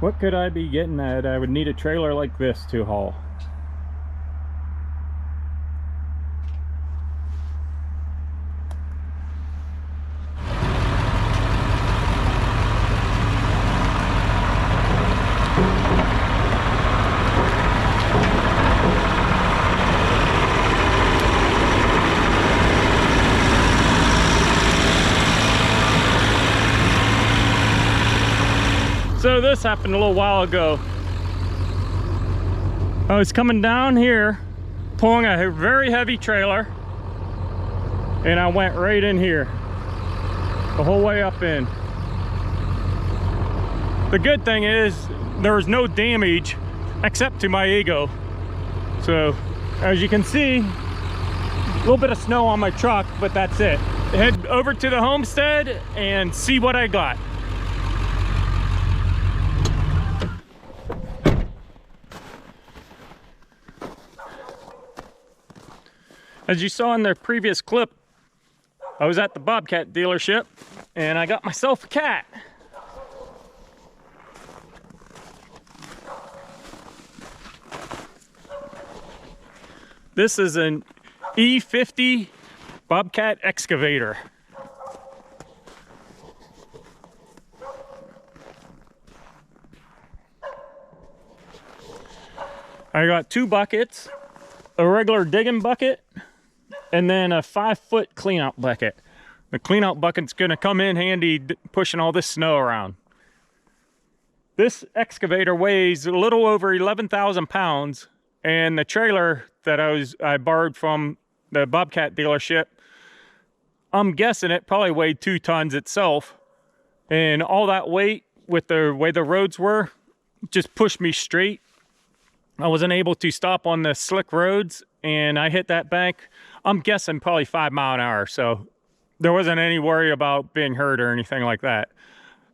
What could I be getting at? I would need a trailer like this to haul. So this happened a little while ago. I was coming down here, pulling a very heavy trailer, and I went right in here, the whole way up in. The good thing is there was no damage except to my ego. So as you can see, a little bit of snow on my truck, but that's it. Head over to the homestead and see what I got. As you saw in the previous clip, I was at the Bobcat dealership and I got myself a cat. This is an E50 Bobcat excavator. I got 2 buckets, a regular digging bucket, and then a 5-foot cleanout bucket. The cleanout bucket's gonna come in handy pushing all this snow around. This excavator weighs a little over 11,000 pounds, and the trailer that I borrowed from the Bobcat dealership, I'm guessing it probably weighed 2 tons itself. And all that weight, with the way the roads were, just pushed me straight. I wasn't able to stop on the slick roads, and I hit that bank, I'm guessing probably 5 miles an hour. So there wasn't any worry about being hurt or anything like that.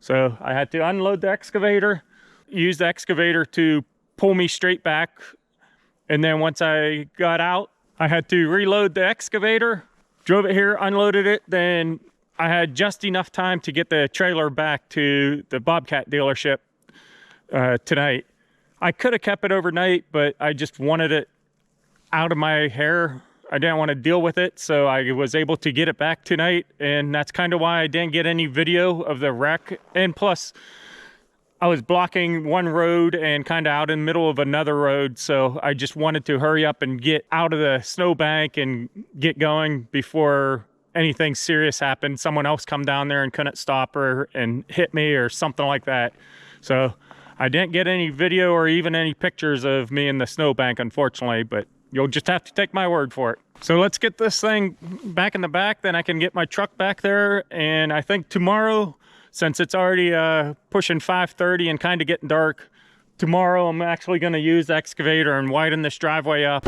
So I had to unload the excavator, use the excavator to pull me straight back. And then once I got out, I had to reload the excavator, drove it here, unloaded it. Then I had just enough time to get the trailer back to the Bobcat dealership tonight. I could have kept it overnight, but I just wanted it out of my hair. I didn't want to deal with it, so I was able to get it back tonight, and that's kind of why I didn't get any video of the wreck. And plus, I was blocking one road and kind of out in the middle of another road, so I just wanted to hurry up and get out of the snowbank and get going before anything serious happened. Someone else come down there and couldn't stop her and hit me or something like that. So I didn't get any video or even any pictures of me in the snowbank, unfortunately, but you'll just have to take my word for it. So let's get this thing back in the back, then I can get my truck back there. And I think tomorrow, since it's already pushing 5:30 and kind of getting dark, tomorrow I'm actually going to use the excavator and widen this driveway up.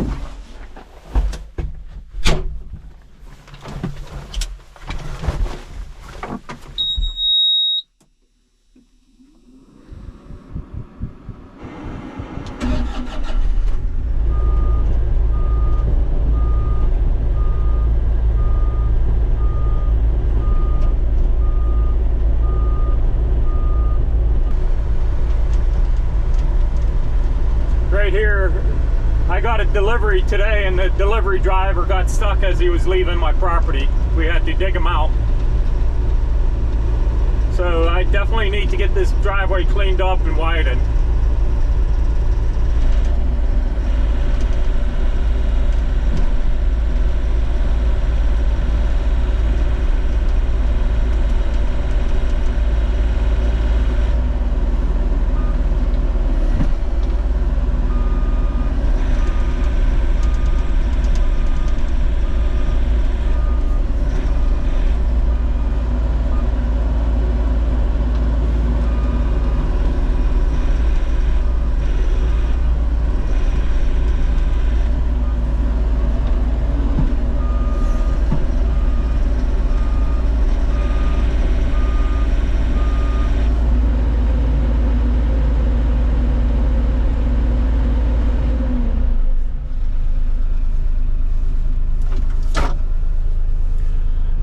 Right here, I got a delivery today, and the delivery driver got stuck as he was leaving my property. We had to dig him out. So I definitely need to get this driveway cleaned up and widened.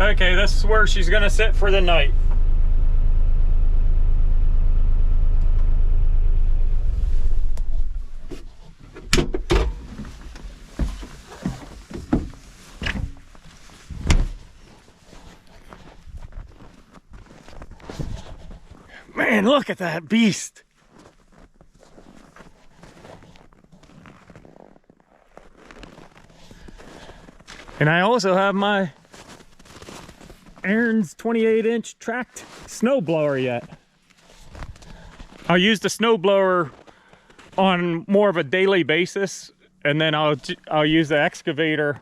Okay, this is where she's gonna sit for the night. Man, look at that beast. And I also have my Aaron's 28-inch tracked snow blower yet. I'll use the snow blower on more of a daily basis, and then I'll use the excavator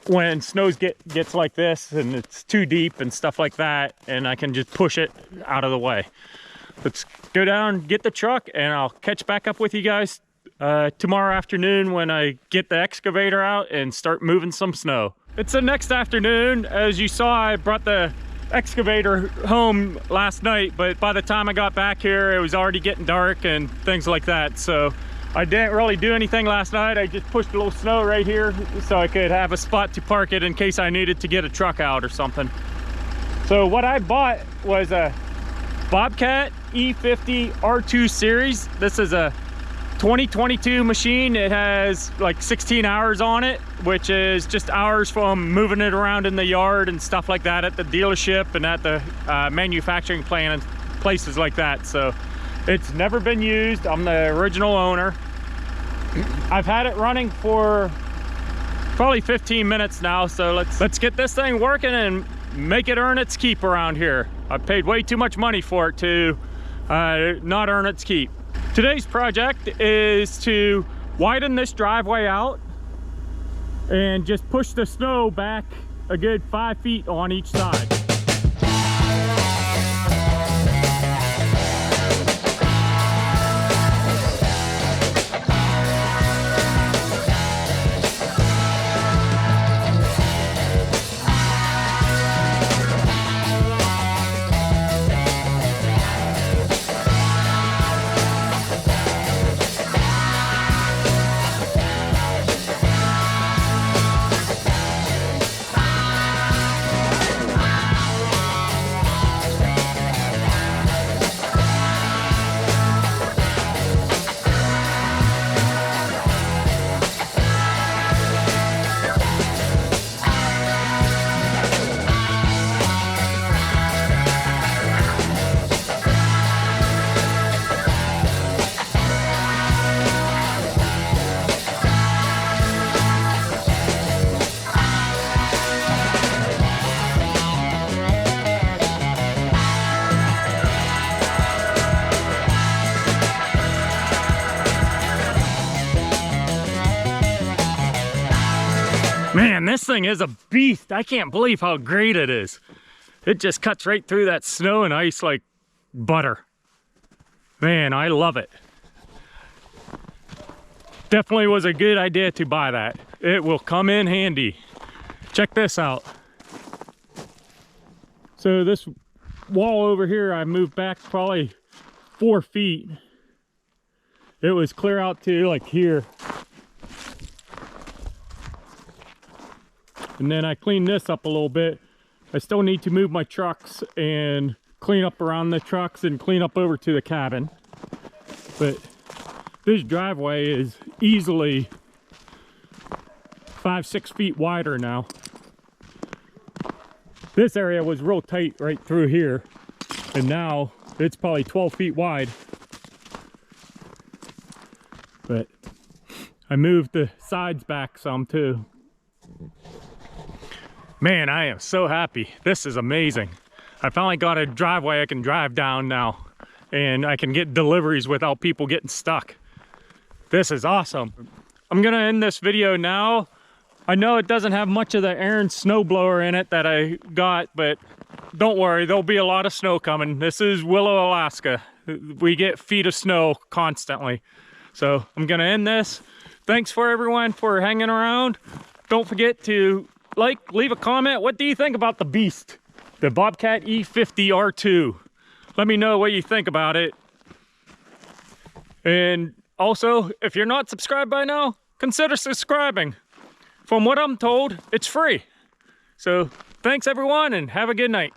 when snow gets like this and it's too deep and stuff like that, and I can just push it out of the way. Let's go down, get the truck, and I'll catch back up with you guys tomorrow afternoon when I get the excavator out and start moving some snow. It's the next afternoon. As you saw, I brought the excavator home last night, but by the time I got back here, it was already getting dark and things like that. So I didn't really do anything last night. I just pushed a little snow right here so I could have a spot to park it in case I needed to get a truck out or something. So what I bought was a Bobcat E50 R2 series. This is a 2022 machine. It has like 16 hours on it, which is just hours from moving it around in the yard and stuff like that at the dealership and at the manufacturing plant and places like that. So it's never been used. I'm the original owner. I've had it running for probably 15 minutes now, so let's get this thing working and make it earn its keep around here. I paid way too much money for it to not earn its keep. Today's project is to widen this driveway out and just push the snow back a good 5 feet on each side. Man, this thing is a beast. I can't believe how great it is. It just cuts right through that snow and ice like butter. Man, I love it. Definitely was a good idea to buy that. It will come in handy. Check this out. So this wall over here, I moved back probably 4 feet. It was clear out to like here. And then I cleaned this up a little bit. I still need to move my trucks and clean up around the trucks and clean up over to the cabin. But this driveway is easily 5-6 feet wider now. This area was real tight right through here, and now it's probably 12 feet wide. But I moved the sides back some too. Man, I am so happy. This is amazing. I finally got a driveway I can drive down now, and I can get deliveries without people getting stuck. This is awesome. I'm gonna end this video now. I know it doesn't have much of the Aaron snowblower in it that I got, but don't worry, there'll be a lot of snow coming. This is Willow, Alaska. We get feet of snow constantly. So I'm gonna end this. Thanks for everyone for hanging around. Don't forget to leave a comment. What do you think about the beast? The Bobcat E50 R2. Let me know what you think about it. And also, if you're not subscribed by now, consider subscribing. From what I'm told, it's free. So thanks everyone and have a good night.